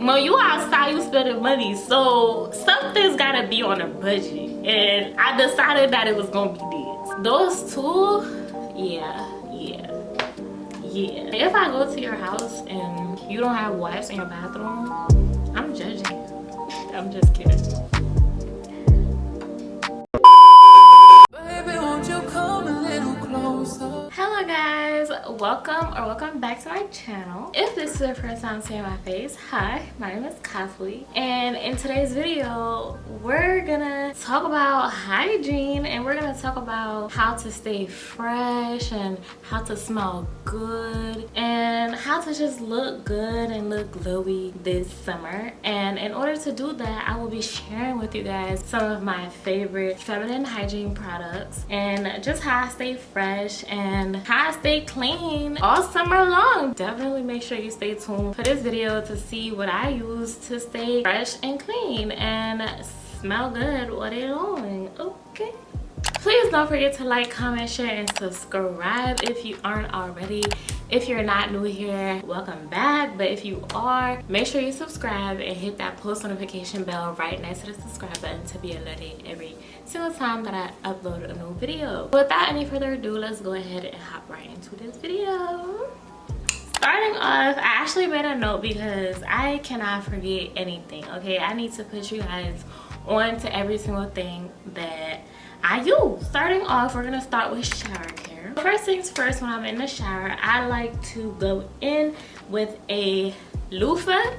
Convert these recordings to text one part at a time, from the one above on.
when you outside, you spending money, so something's gotta be on a budget. And I decided that it was gonna be this. Those two, yeah. If I go to your house and you don't have wipes in your bathroom, I'm judging you. I'm just kidding. Hello guys, welcome back to my channel. If this is your first time seeing my face, hi, my name is Kathleen, and in today's video we're gonna talk about hygiene, and we're gonna talk about how to stay fresh and how to smell good and how to just look good and look glowy this summer. And in order to do that, I will be sharing with you guys some of my favorite feminine hygiene products and just how I stay fresh and how I stay clean all summer long. Definitely make sure you stay tuned for this video to see what I use to stay fresh and clean and smell good all day long. Okay, please don't forget to like, comment, share, and subscribe if you aren't already. If you're not new here, welcome back. But if you are, make sure you subscribe and hit that post notification bell right next to the subscribe button to be alerted every single time that I upload a new video. Without any further ado, let's go ahead and hop right into this video. Starting off, I actually made a note because I cannot forget anything, okay? I need to put you guys on to every single thing that I use. Starting off, we're gonna start with shower care. First things first, when I'm in the shower, I like to go in with a loofah.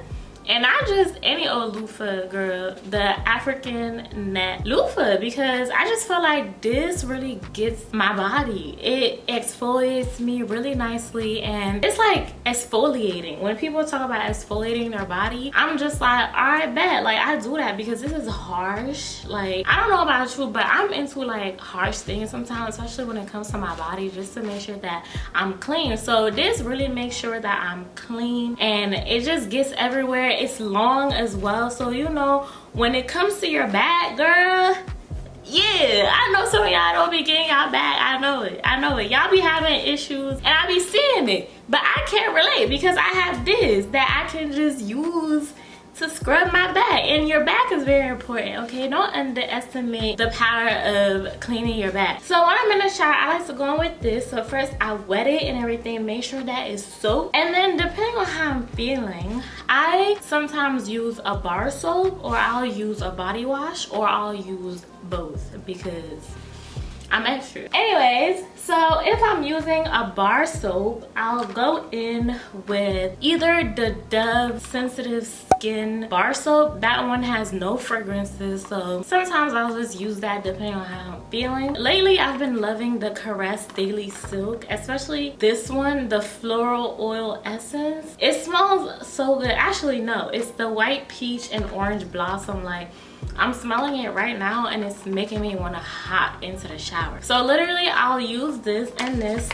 And not just any old loofah, girl, the African net loofah, because I just feel like this really gets my body. It exfoliates me really nicely, and it's like exfoliating. When people talk about exfoliating their body, I'm just like, all right, bet. Like, I do that because this is harsh. Like, I don't know about you, but I'm into like harsh things sometimes, especially when it comes to my body, just to make sure that I'm clean. So this really makes sure that I'm clean, and it just gets everywhere. It's long as well, so you know, when it comes to your back, girl, yeah, I know some of y'all don't be getting y'all back. I know it. Y'all be having issues and I be seeing it, but I can't relate because I have this that I can just use to scrub my back. And your back is very important, okay? Don't underestimate the power of cleaning your back. So when I'm in the shower, I like to go in with this. So first I wet it and everything, make sure that is soaked, and then depending on how I'm feeling, I sometimes use a bar soap, or I'll use a body wash, or I'll use both because I'm extra. Anyways, so if I'm using a bar soap, I'll go in with either the Dove Sensitive Skin bar soap. That one has no fragrances, so sometimes I'll just use that depending on how I'm feeling. Lately, I've been loving the Caress Daily Silk, especially this one, the Floral Oil Essence. It smells so good. Actually, no, it's the White Peach and Orange Blossom. Like, I'm smelling it right now and it's making me want to hop into the shower. So literally, I'll use this and this,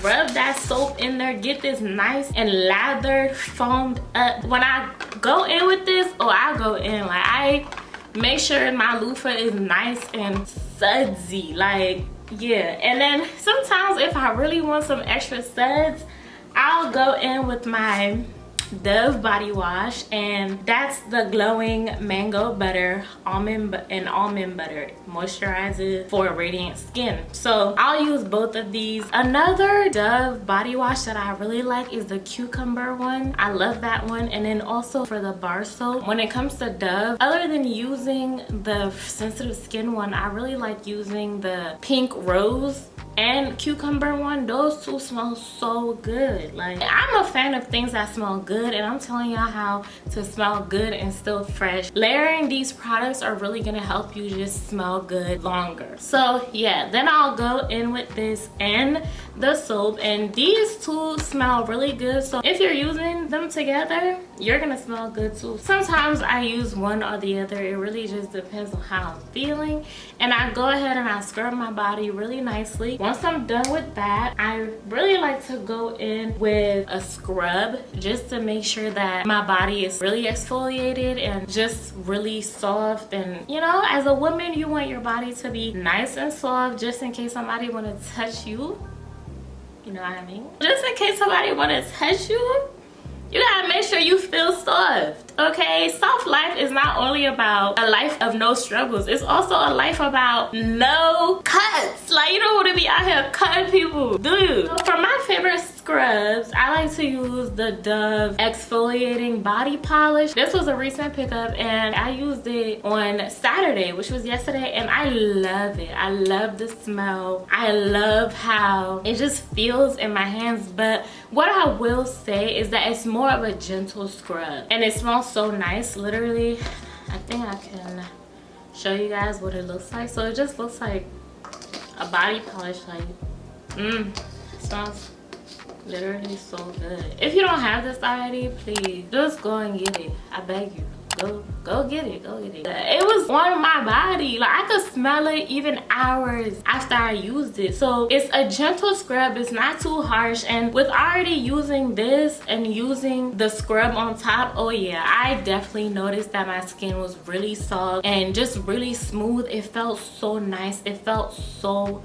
rub that soap in there, get this nice and lathered, foamed up. When I go in with this, I go in like, I make sure my loofah is nice and sudsy, like, yeah. And then sometimes if I really want some extra suds, I'll go in with my Dove body wash, and that's the glowing mango butter almond butter moisturizes for radiant skin. So I'll use both of these. Another Dove body wash that I really like is the cucumber one. I love that one. And then also for the bar soap, when it comes to Dove, other than using the sensitive skin one, I really like using the pink rose and cucumber one. Those two smell so good. Like, I'm a fan of things that smell good, and I'm telling y'all how to smell good and still fresh. Layering these products are really gonna help you just smell good longer. So yeah, then I'll go in with this and the soap, and these two smell really good. So if you're using them together, you're gonna smell good too. Sometimes I use one or the other. It really just depends on how I'm feeling. And I go ahead and I scrub my body really nicely. Once I'm done with that, I really like to go in with a scrub just to make sure that my body is really exfoliated and just really soft. And you know, as a woman, you want your body to be nice and soft, just in case somebody want to touch you. You know what I mean? Just in case somebody want to touch you, you gotta make sure you feel soft. Okay, soft life is not only about a life of no struggles, it's also a life about no cuts. Like, you don't want to be out here cutting people, do you? So for my favorite scrubs, I like to use the Dove exfoliating body polish. This was a recent pickup and I used it on Saturday, which was yesterday, and I love it. I love the smell. I love how it just feels in my hands. But what I will say is that it's more of a gentle scrub and it smells so nice. Literally, I think I can show you guys what it looks like. So it just looks like a body polish. Like, smells literally so good. If you don't have this already, please just go and get it. I beg you. Go get it. It was on my body. Like, I could smell it even hours after I used it. So it's a gentle scrub. It's not too harsh. And with already using this and using the scrub on top, oh yeah, I definitely noticed that my skin was really soft and just really smooth. It felt so nice. It felt so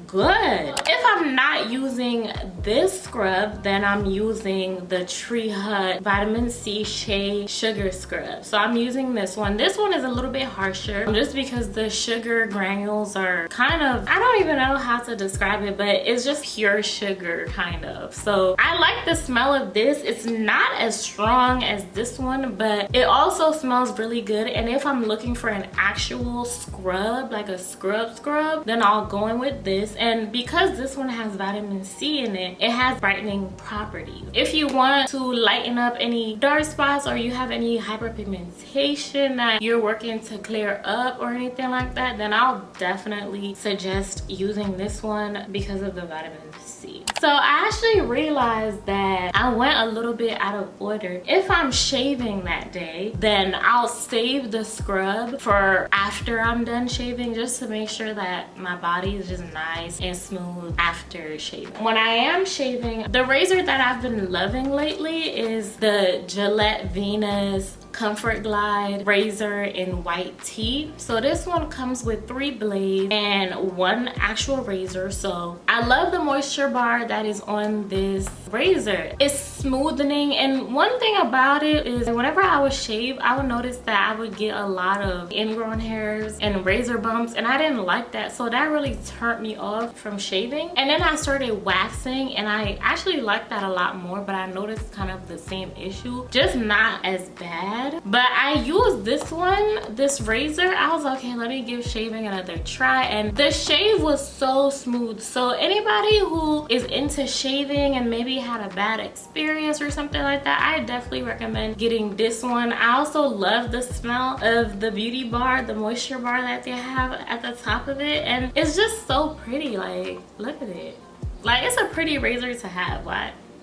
good. If I'm not using this scrub, then I'm using the Tree Hut Vitamin C Shea Sugar Scrub. So I'm using this one. This one is a little bit harsher just because the sugar granules are kind of, I don't even know how to describe it, but it's just pure sugar kind of. So I like the smell of this. It's not as strong as this one, but it also smells really good. And if I'm looking for an actual scrub, like a scrub, then I'll go in with this. And because this one has vitamin C in it, it has brightening properties. If you want to lighten up any dark spots or you have any hyperpigmentation that you're working to clear up or anything like that, then I'll definitely suggest using this one because of the vitamin C. So I actually realized that I went a little bit out of order. If I'm shaving that day, then I'll save the scrub for after I'm done shaving, just to make sure that my body is just nice and smooth after shaving. When I am shaving, the razor that I've been loving lately is the Gillette Venus Comfort Glide razor in white tea. So this one comes with 3 blades and 1 actual razor. So I love the moisture bar that is on this razor. It's smoothing, and one thing about it is whenever I would shave, I would notice that I would get a lot of ingrown hairs and razor bumps, and I didn't like that. So that really turned me off from shaving. And then I started waxing and I actually liked that a lot more, but I noticed kind of the same issue, just not as bad. But I used this razor. I was like, okay, let me give shaving another try, and the shave was so smooth. So anybody who is into shaving and maybe had a bad experience or something like that, I definitely recommend getting this one. I also love the smell of the beauty bar, the moisture bar that they have at the top of it, and it's just so pretty. Like, look at it. Like, it's a pretty razor to have.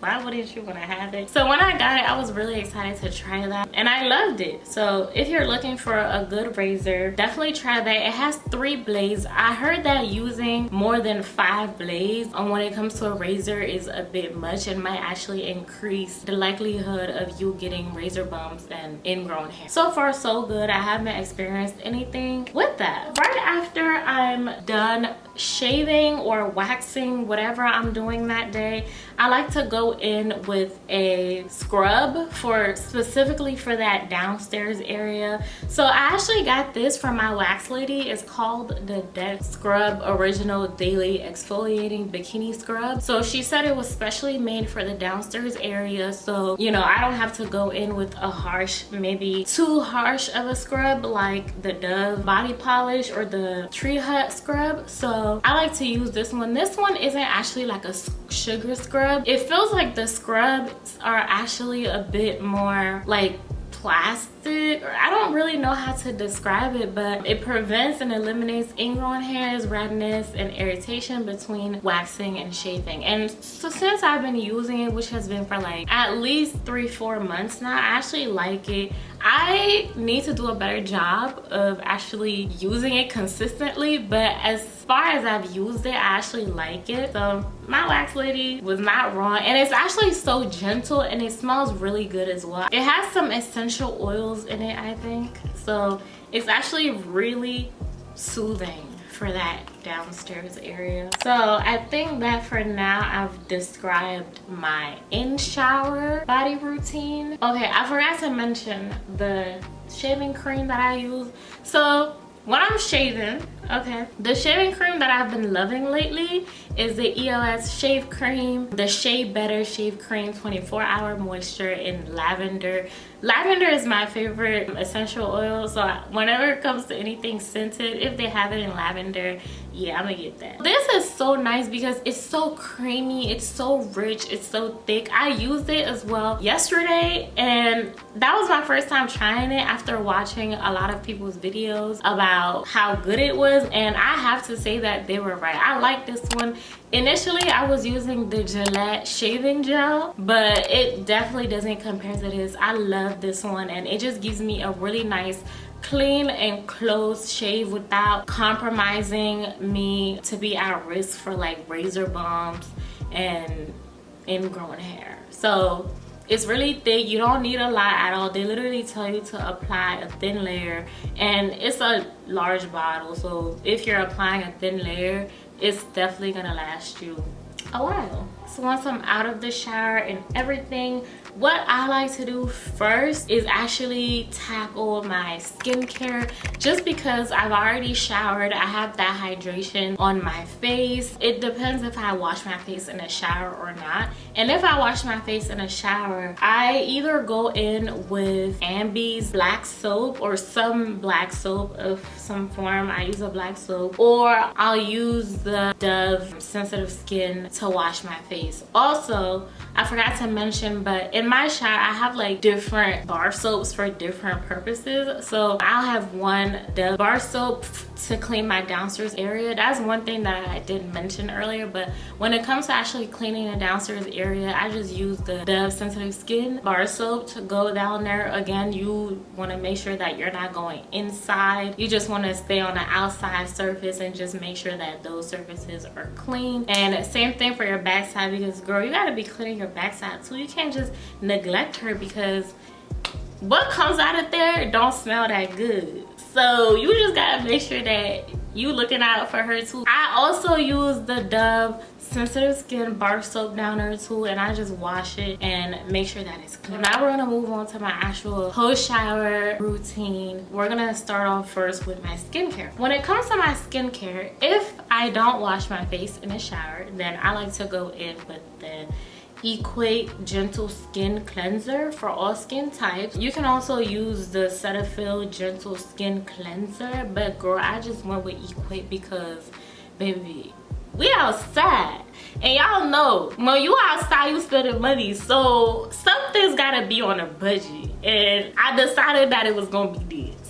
Why wouldn't you want to have it? So when I got it, I was really excited to try that and I loved it. So if you're looking for a good razor, definitely try that. It has 3 blades. I heard that using more than 5 blades when it comes to a razor is a bit much and might actually increase the likelihood of you getting razor bumps and ingrown hair. So far so good. I haven't experienced anything with that. Right after I'm done shaving or waxing, whatever I'm doing that day, I like to go in with a scrub specifically for that downstairs area. So I actually got this from my wax lady. It's called the Deck Scrub Original Daily Exfoliating Bikini Scrub. So she said it was specially made for the downstairs area, so you know, I don't have to go in with a harsh, maybe too harsh of a scrub like the Dove body polish or the Tree Hut scrub. So I like to use this one. This one isn't actually like a sugar scrub. It feels like the scrubs are actually a bit more like plastic, or I don't really know how to describe it, but it prevents and eliminates ingrown hairs, redness, and irritation between waxing and shaving. And so since I've been using it, which has been for like at least 3-4 months now, I actually like it. I need to do a better job of actually using it consistently, but as far as I've used it, I actually like it. So my wax lady was not wrong, and it's actually so gentle and it smells really good as well. It has some essential oils in it, I think, so it's actually really soothing for that downstairs area. So I think that for now I've described my in shower body routine. Okay, I forgot to mention the shaving cream that I use. So when I'm shaving, okay, the shaving cream that I've been loving lately is the EOS shave cream, the Shea Better shave cream 24-hour moisture in lavender. Lavender is my favorite essential oil, so whenever it comes to anything scented, if they have it in lavender, yeah, I'm gonna get that. This is so nice because it's so creamy, it's so rich, it's so thick. I used it as well yesterday, and that was my first time trying it after watching a lot of people's videos about how good it was, and I have to say that they were right. I like this one. Initially, I was using the Gillette shaving gel, but it definitely doesn't compare to this. I love this one, and it just gives me a really nice clean and close shave without compromising me to be at risk for like razor bumps and ingrown hair. So it's really thick. You don't need a lot at all. They literally tell you to apply a thin layer, and it's a large bottle, so if you're applying a thin layer, it's definitely gonna last you a while. So once I'm out of the shower and everything, what I like to do first is actually tackle my skincare. Just because I've already showered, I have that hydration on my face. It depends if I wash my face in a shower or not. And if I wash my face in a shower, I either go in with Ambi's black soap or some black soap of some form. I use a black soap, or I'll use the Dove Sensitive Skin to wash my face. Also, I forgot to mention, but in my shower I have like different bar soaps for different purposes. So I'll have one Dove bar soap to clean my downstairs area. That's one thing that I didn't mention earlier, but when it comes to actually cleaning the downstairs area, I just use the Dove Sensitive Skin bar soap to go down there. Again, you want to make sure that you're not going inside. You just want to stay on the outside surface and just make sure that those surfaces are clean. And same thing for your backside, because girl, you got to be cleaning your backside too. You can't just neglect her, because what comes out of there don't smell that good. So you just gotta make sure that you looking out for her too. I also use the Dove Sensitive Skin bar soap down there too, and I just wash it and make sure that it's clean. Now we're gonna move on to my actual post shower routine. We're gonna start off first with my skincare. When it comes to my skincare, if I don't wash my face in the shower, then I like to go in with the Equate Gentle Skin Cleanser for all skin types. You can also use the Cetaphil Gentle Skin Cleanser, but girl, I just went with Equate because, baby, we outside, and y'all know when you outside you spending money, so something's gotta be on a budget, and I decided that it was gonna be this.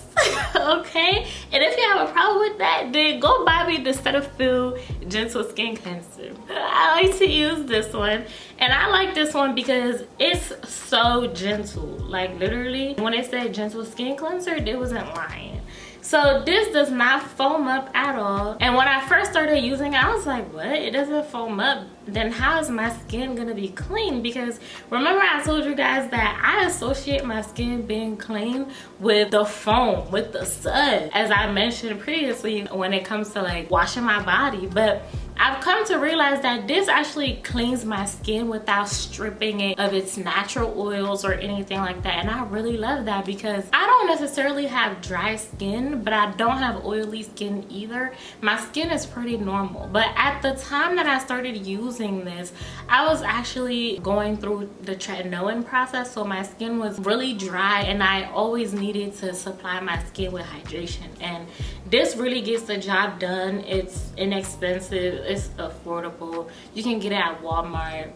Okay, and if you have a problem with that, then go buy me the Cetaphil Gentle Skin Cleanser. I like to use this one, and I like this one because it's so gentle. Like literally, when it said Gentle Skin Cleanser, they wasn't lying. So this does not foam up at all. And when I first started using it, I was like, what? It doesn't foam up? Then how is my skin gonna be clean? Because remember I told you guys that I associate my skin being clean with the foam, with the sun, as I mentioned previously when it comes to like washing my body. But I've come to realize that this actually cleans my skin without stripping it of its natural oils or anything like that. And I really love that because I don't necessarily have dry skin, but I don't have oily skin either. My skin is pretty normal. But at the time that I started using this, I was actually going through the tretinoin process, so my skin was really dry and I always needed to supply my skin with hydration. And this really gets the job done. It's inexpensive, it's affordable. You can get it at Walmart.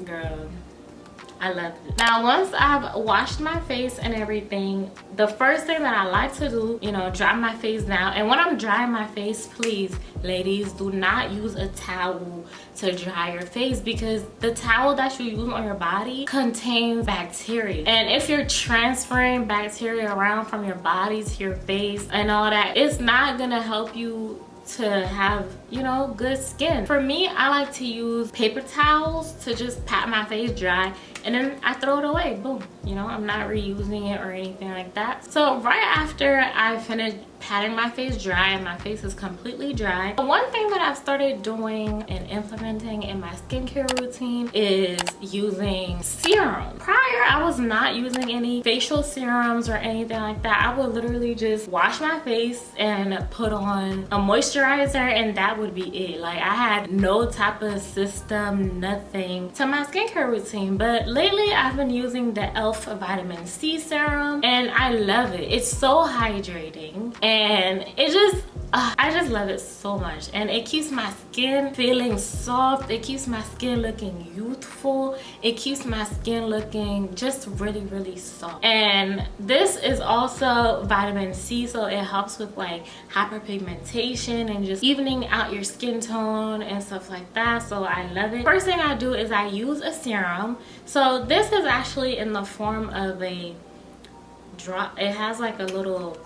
Girl, I love it. Now once I've washed my face and everything, the first thing that I like to do, you know, dry my face down. And when I'm drying my face, please ladies, do not use a towel to dry your face, because the towel that you use on your body contains bacteria, and if you're transferring bacteria around from your body to your face and all that, it's not gonna help you to have, you know, good skin. For me, I like to use paper towels to just pat my face dry, and then I throw it away. Boom. You know, I'm not reusing it or anything like that. So right after I finish patting my face dry, and my face is completely dry. One thing that I've started doing and implementing in my skincare routine is using serum. Prior, I was not using any facial serums or anything like that. I would literally just wash my face and put on a moisturizer, and that would be it. Like, I had no type of system, nothing to my skincare routine. But lately I've been using the e.l.f. vitamin C serum, and I love it. It's so hydrating, and it just I just love it so much, and it keeps my skin feeling soft. It keeps my skin looking youthful. It keeps my skin looking just really soft. And this is also vitamin C, so it helps with like hyperpigmentation and just evening out your skin tone and stuff like that. So I love it. First thing I do is I use a serum. So this is actually in the form of a drop. It has like a little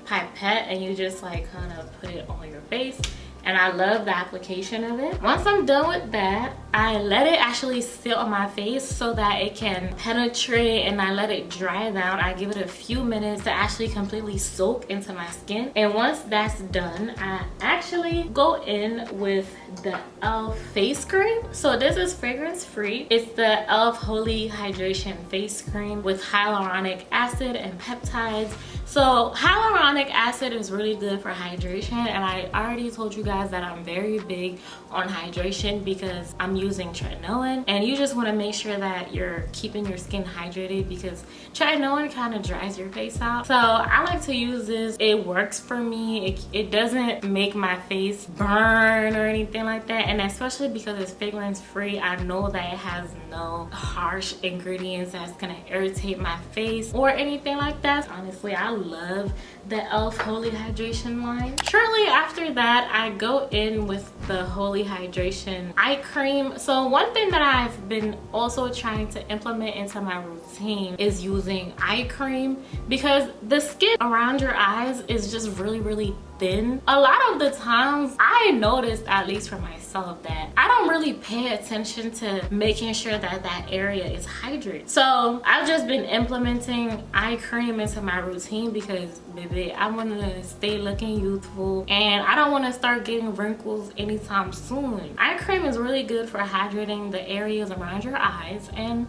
pipette, and you just like kind of put it on your face, and I love the application of it. Once I'm done with that, I let it actually sit on my face so that it can penetrate, and I let it dry down. I give it a few minutes to actually completely soak into my skin, and once that's done, I actually go in with the e.l.f. face cream. So this is fragrance free. It's the e.l.f. Holy Hydration Face Cream with hyaluronic acid and peptides. So hyaluronic acid is really good for hydration, and I already told you guys that I'm very big on hydration because I'm using tretinoin, and you just want to make sure that you're keeping your skin hydrated because tretinoin kind of dries your face out. So I like to use this. It works for me. It doesn't make my face burn or anything like that, and especially because it's fragrance free, I know that it has no harsh ingredients that's gonna irritate my face or anything like that. Honestly, I love the e.l.f. Holy Hydration line. Shortly after that, I go in with the Holy Hydration eye cream. So one thing that I've been also trying to implement into my routine is using eye cream, because the skin around your eyes is just really thin. A lot of the times I noticed, at least for myself, that I don't really pay attention to making sure that that area is hydrated. So I've just been implementing eye cream into my routine because, baby, I want to stay looking youthful, and I don't want to start getting wrinkles anytime soon. Eye cream is really good for hydrating the areas around your eyes, and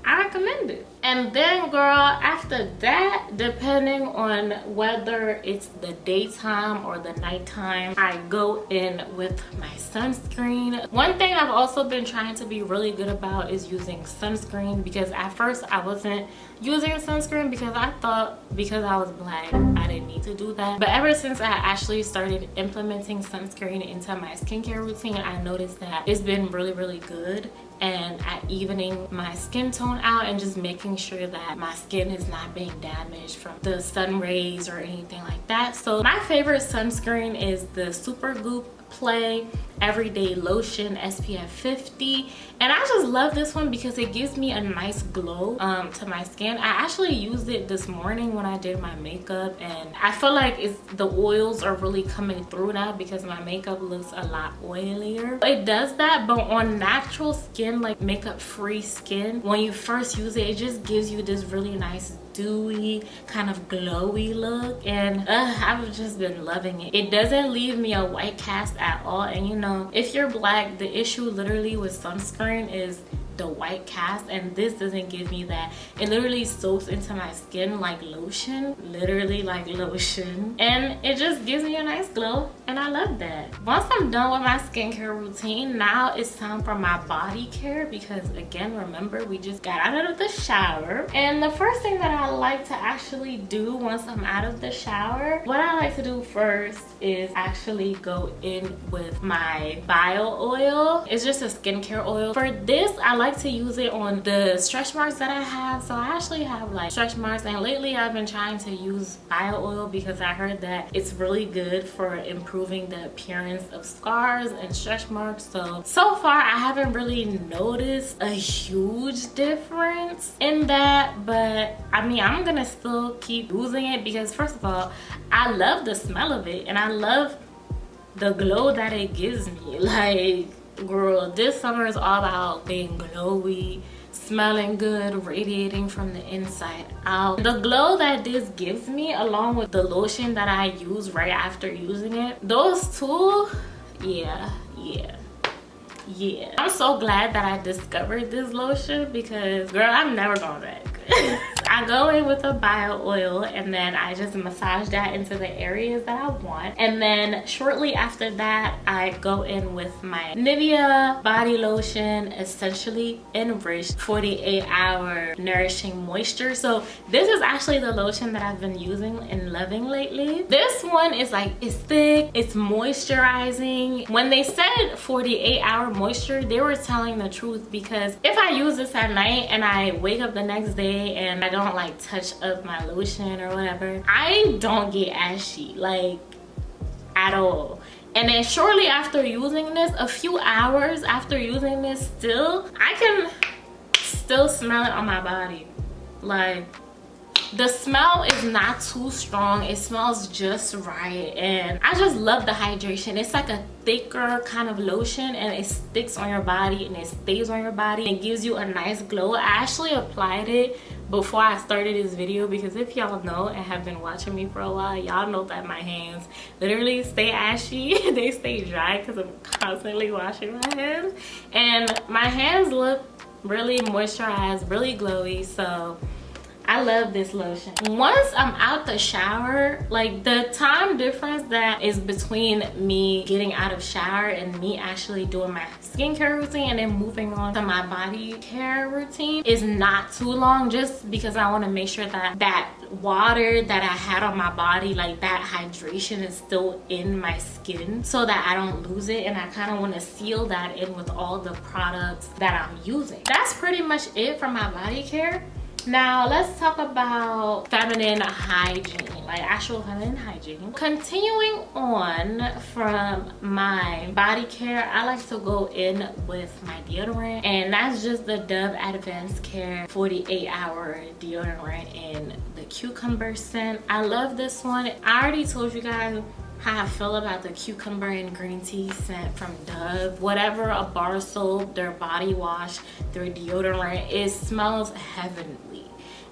I recommend it. And then, girl, after that, depending on whether it's the daytime or the nighttime, I go in with my sunscreen. One thing I've also been trying to be really good about is using sunscreen, because at first I wasn't using sunscreen because I thought because I was black I didn't need to do that. But ever since I actually started implementing sunscreen into my skincare routine, I noticed that it's been really good and at evening my skin tone out and just making sure that my skin is not being damaged from the sun rays or anything like that. So my favorite sunscreen is the Supergoop Play Everyday Lotion SPF 50, and I just love this one because it gives me a nice glow to my skin. I actually used it this morning when I did my makeup, and I feel like the oils are really coming through now because my makeup looks a lot oilier. It does that, but on natural skin, like makeup free skin, when you first use it, it just gives you this really nice dewy kind of glowy look, and I've just been loving it. It doesn't leave me a white cast at all, and you know, if you're black, the issue literally with sunscreen is the white cast, and this doesn't give me that. It literally soaks into my skin like lotion, literally like lotion, and it just gives me a nice glow, and I love that. Once I'm done with my skincare routine, now it's time for my body care, because again, remember, we just got out of the shower, and the first thing that I like to actually do once I'm out of the shower, what I like to do first is actually go in with my bio oil. It's just a skincare oil. For this, I like to use it on the stretch marks that I have. So I actually have like stretch marks, and lately I've been trying to use bio oil because I heard that it's really good for improving the appearance of scars and stretch marks. So far I haven't really noticed a huge difference in that, but I mean, I'm gonna still keep using it because first of all, I love the smell of it, and I love the glow that it gives me. Like, girl, this summer is all about being glowy smelling good, radiating from the inside out. The glow that this gives me, along with the lotion that I use right after using it, those two, yeah. I'm so glad that I discovered this lotion, because girl, I'm never going back. I go in with a bio oil and then I just massage that into the areas that I want, and then shortly after that I go in with my Nivea body lotion, essentially enriched 48-hour nourishing moisture. So this is actually the lotion that I've been using and loving lately. This one is like, it's thick, it's moisturizing. When they said 48-hour moisture, they were telling the truth, because if I use this at night and I wake up the next day and I don't like touch up my lotion or whatever, I don't get ashy, like, at all. And then shortly after using this, a few hours after using this, still I can still smell it on my body. Like, the smell is not too strong, it smells just right, and I just love the hydration. It's like a thicker kind of lotion, and it sticks on your body and it stays on your body and it gives you a nice glow. I actually applied it before I started this video, because if y'all know and have been watching me for a while, y'all know that my hands literally stay ashy. They stay dry because I'm constantly washing my hands, and my hands look really moisturized, really glowy. So I love this lotion. Once I'm out the shower, like, the time difference that is between me getting out of shower and me actually doing my skincare routine and then moving on to my body care routine is not too long, just because I want to make sure that that water that I had on my body, like that hydration, is still in my skin so that I don't lose it, and I kind of want to seal that in with all the products that I'm using. That's pretty much it for my body care. Now let's talk about feminine hygiene, like actual feminine hygiene. Continuing on from my body care, I like to go in with my deodorant, and that's just the Dove Advanced Care 48-hour deodorant in the cucumber scent. I love this one. I already told you guys how I feel about the cucumber and green tea scent from Dove. Whatever, a bar soap, their body wash, their deodorant, it smells heavenly.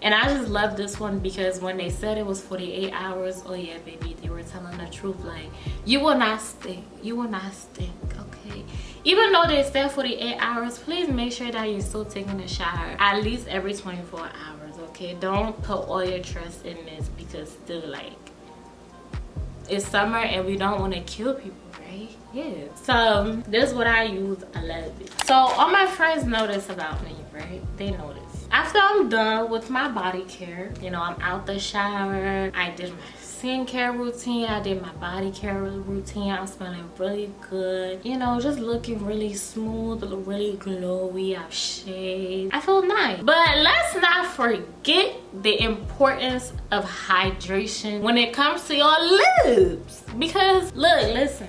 And I just love this one because when they said it was 48 hours, oh yeah, baby, they were telling the truth. Like, you will not stink. You will not stink, okay? Even though they said 48 hours, please make sure that you're still taking a shower at least every 24 hours, okay? Don't put all your trust in this, because still, like, it's summer and we don't want to kill people, right? Yeah. So this is what I use. I love it. So all my friends know this about me, right? They know this. After I'm done with my body care, you know, I'm out the shower, I did my skincare routine, I did my body care routine, I'm smelling really good, you know, just looking really smooth, really glowy. I've shaved, I feel nice. But let's not forget the importance of hydration when it comes to your lips, because look, listen,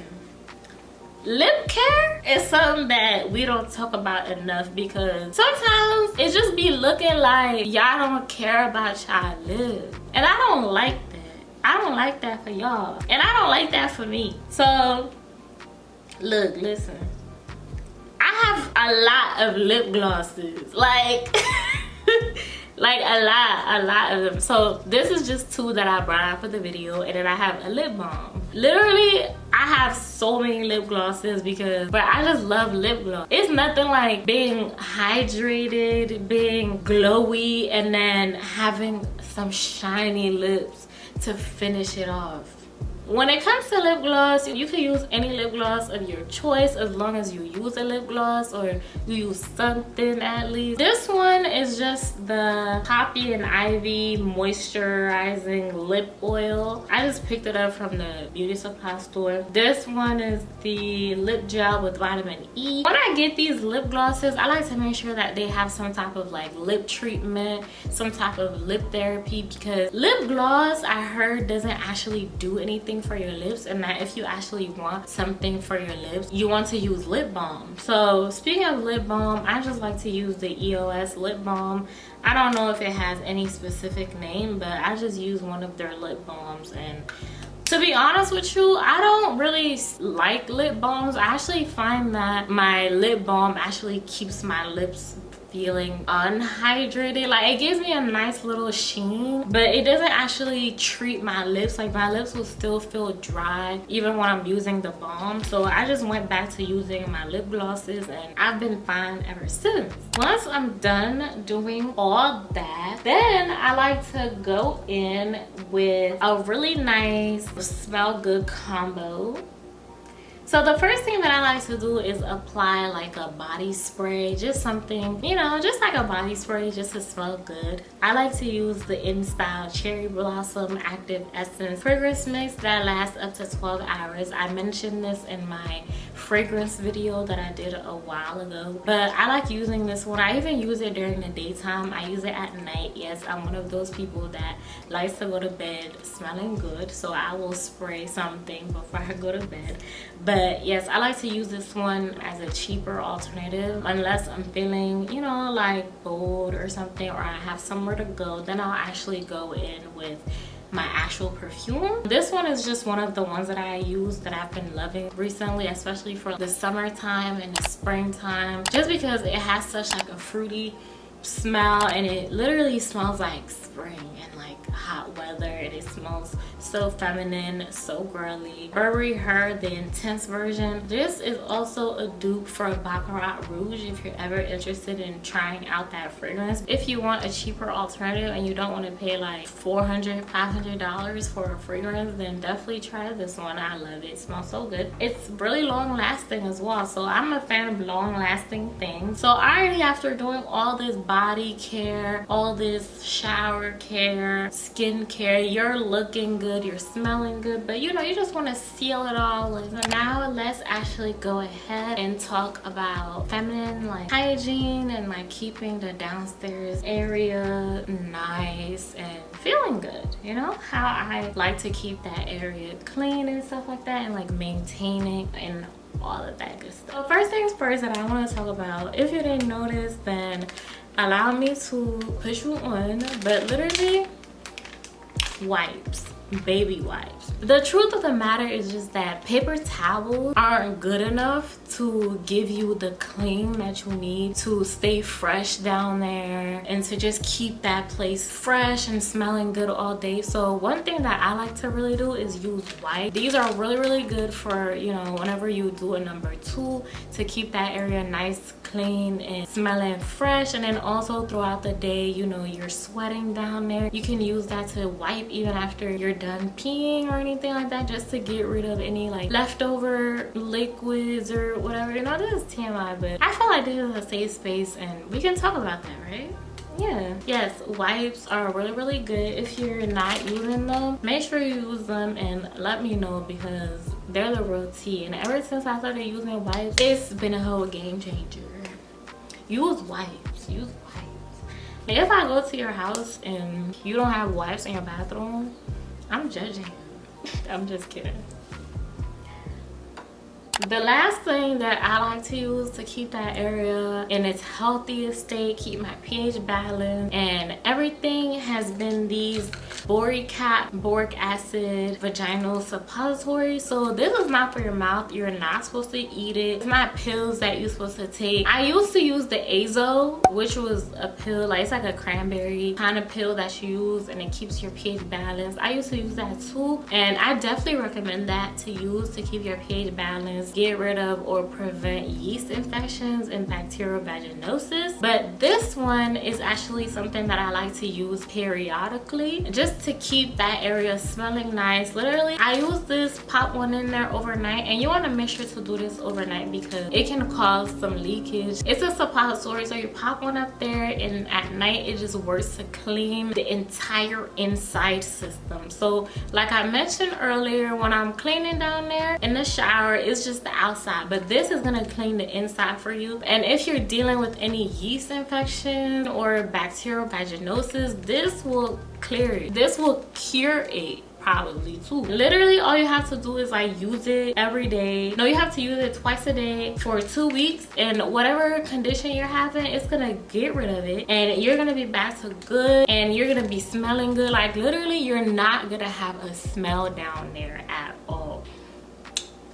lip care is something that we don't talk about enough, because sometimes it just be looking like y'all don't care about y'all lips, and I don't like that. I don't like that for y'all, and I don't like that for me. So look, listen, I have a lot of lip glosses, like like a lot of them. So this is just two that I brought out for the video, and then I have a lip balm. Literally, I have so many lip glosses but I just love lip gloss. It's nothing like being hydrated, being glowy, and then having some shiny lips to finish it off. When it comes to lip gloss, you can use any lip gloss of your choice, as long as you use a lip gloss or you use something at least. This one is just the Poppy and Ivy moisturizing lip oil. I just picked it up from the beauty supply store. This one is the lip gel with vitamin E. When I get these lip glosses, I like to make sure that they have some type of like lip treatment, some type of lip therapy, because lip gloss, I heard, doesn't actually do anything for your lips, and that if you actually want something for your lips, you want to use lip balm. So speaking of lip balm, I just like to use the EOS lip balm. I don't know if it has any specific name, but I just use one of their lip balms, and to be honest with you, I don't really like lip balms. I actually find that my lip balm actually keeps my lips feeling unhydrated. Like, it gives me a nice little sheen, but it doesn't actually treat my lips. Like, my lips will still feel dry even when I'm using the balm. So I just went back to using my lip glosses, and I've been fine ever since. Once I'm done doing all that, then I like to go in with a really nice smell good combo. So the first thing that I like to do is apply like a body spray, just something, you know, just like a body spray just to smell good. I like to use the InStyle Cherry Blossom Active Essence fragrance mix that lasts up to 12 hours. I mentioned this in my fragrance video that I did a while ago, but I like using this one. I even use it during the daytime. I use it at night. Yes, I'm one of those people that likes to go to bed smelling good, so I will spray something before I go to bed. But yes, I like to use this one as a cheaper alternative unless I'm feeling, you know, like bold or something, or I have somewhere to go. Then I'll actually go in with my actual perfume. This one is just one of the ones that I use that I've been loving recently, especially for the summertime and the springtime, just because it has such like a fruity smell, and it literally smells like spring and like hot weather, and it smells so feminine, so girly. Burberry Her, the intense version. This is also a dupe for Baccarat Rouge if you're ever interested in trying out that fragrance. If you want a cheaper alternative and you don't want to pay like $400–500 for a fragrance, then definitely try this one. I love it. It smells so good. It's really long lasting as well, so I'm a fan of long lasting things. So already after doing all this body care, all this shower care, skin care, you're looking good, you're smelling good, but you know, you just want to seal it all in. So now let's actually go ahead and talk about feminine like hygiene and like keeping the downstairs area nice and feeling good. You know how I like to keep that area clean and stuff like that, and like maintaining and all of that good stuff. So first things first that I want to talk about, if you didn't notice, then allow me to push you on, but literally wipes, baby wipes. The truth of the matter is just that paper towels aren't good enough to give you the clean that you need to stay fresh down there and to just keep that place fresh and smelling good all day. So one thing that I like to really do is use wipes. These are really good for, you know, whenever you do a number 2, to keep that area nice, clean and smelling fresh. And then also throughout the day, you know, you're sweating down there, you can use that to wipe even after you're done peeing or anything like that, just to get rid of any like leftover liquids or whatever. You know, this is TMI, but I feel like this is a safe space and we can talk about that, right? Yeah. Yes, wipes are really good. If you're not using them, make sure you use them and let me know, because they're the real tea. And ever since I started using wipes, it's been a whole game changer. Use wipes. Use wipes. If I go to your house and you don't have wipes in your bathroom, I'm judging you. I'm just kidding. The last thing that I like to use to keep that area in its healthiest state, keep my pH balanced and everything, has been these boric acid vaginal suppositories. So this is not for your mouth. You're not supposed to eat it. It's not pills that you're supposed to take. I used to use the Azo, which was a pill, like it's like a cranberry kind of pill that you use and it keeps your pH balanced. I used to use that too, and I definitely recommend that to use to keep your pH balanced, get rid of or prevent yeast infections and bacterial vaginosis. But this one is actually something that I like to use periodically, just to keep that area smelling nice. Literally, I use this, pop one in there overnight, and you want to make sure to do this overnight because it can cause some leakage. It's a suppository, so you pop one up there and at night it just works to clean the entire inside system. So like I mentioned earlier, when I'm cleaning down there in the shower, it's just the outside, but this is gonna clean the inside for you. And if you're dealing with any yeast infection or bacterial vaginosis, this will clear it. This will cure it probably too. Literally all you have to do is like use it every day. No, you have to use it twice a day for 2 weeks, and whatever condition you're having, it's gonna get rid of it and you're gonna be back to good and you're gonna be smelling good. Like literally you're not gonna have a smell down there at all.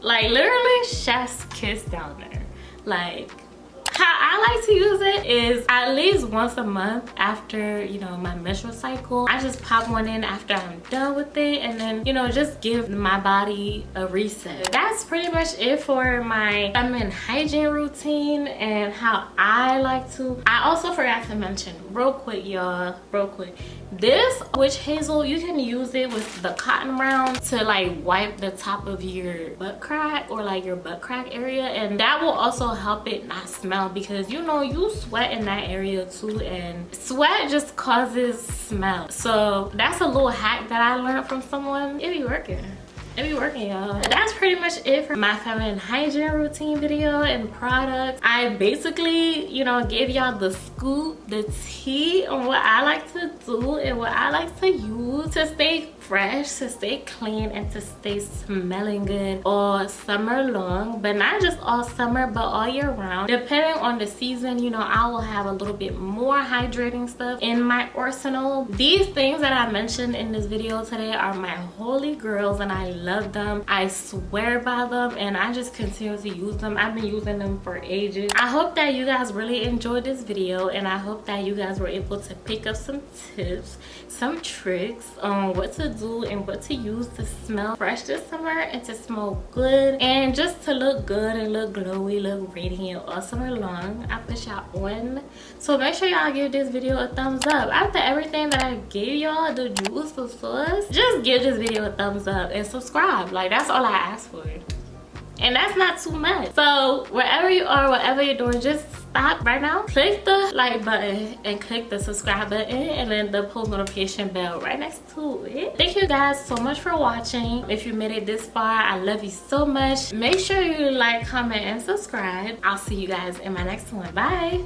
Like literally chef's kiss down there. Like How I like to use it is at least once a month after, you know, my menstrual cycle. I just pop one in after I'm done with it, and then, you know, just give my body a reset. That's pretty much it for my feminine hygiene routine and how I like to. I also forgot to mention real quick, y'all, real quick, this witch hazel, you can use it with the cotton round to like wipe the top of your butt crack or like your butt crack area, and that will also help it not smell, because you know you sweat in that area too, and sweat just causes smell. So that's a little hack that I learned from someone. It be working. It be working, y'all. That's pretty much it for my feminine hygiene routine video and products. I basically, you know, gave y'all the scoop, the tea on what I like to do and what I like to use to stay fresh, to stay clean, and to stay smelling good all summer long. But not just all summer, but all year round. Depending on the season, you know, I will have a little bit more hydrating stuff in my arsenal. These things that I mentioned in this video today are my holy girls, and I love them. I swear by them, and I just continue to use them. I've been using them for ages. I hope that you guys really enjoyed this video, and I hope that you guys were able to pick up some tips, some tricks on what to do and what to use to smell fresh this summer and to smell good and just to look good and look glowy, look radiant all summer long. I put y'all on, so make sure y'all give this video a thumbs up. After everything that I gave y'all, the juice, the sauce, just give this video a thumbs up and subscribe. Like, that's all I ask for, and that's not too much. So wherever you are, whatever you're doing, just stop right now, click the like button and click the subscribe button, and then the post notification bell right next to it. Thank you guys so much for watching. If you made it this far, I love you so much. Make sure you like, comment, and subscribe. I'll see you guys in my next one. Bye.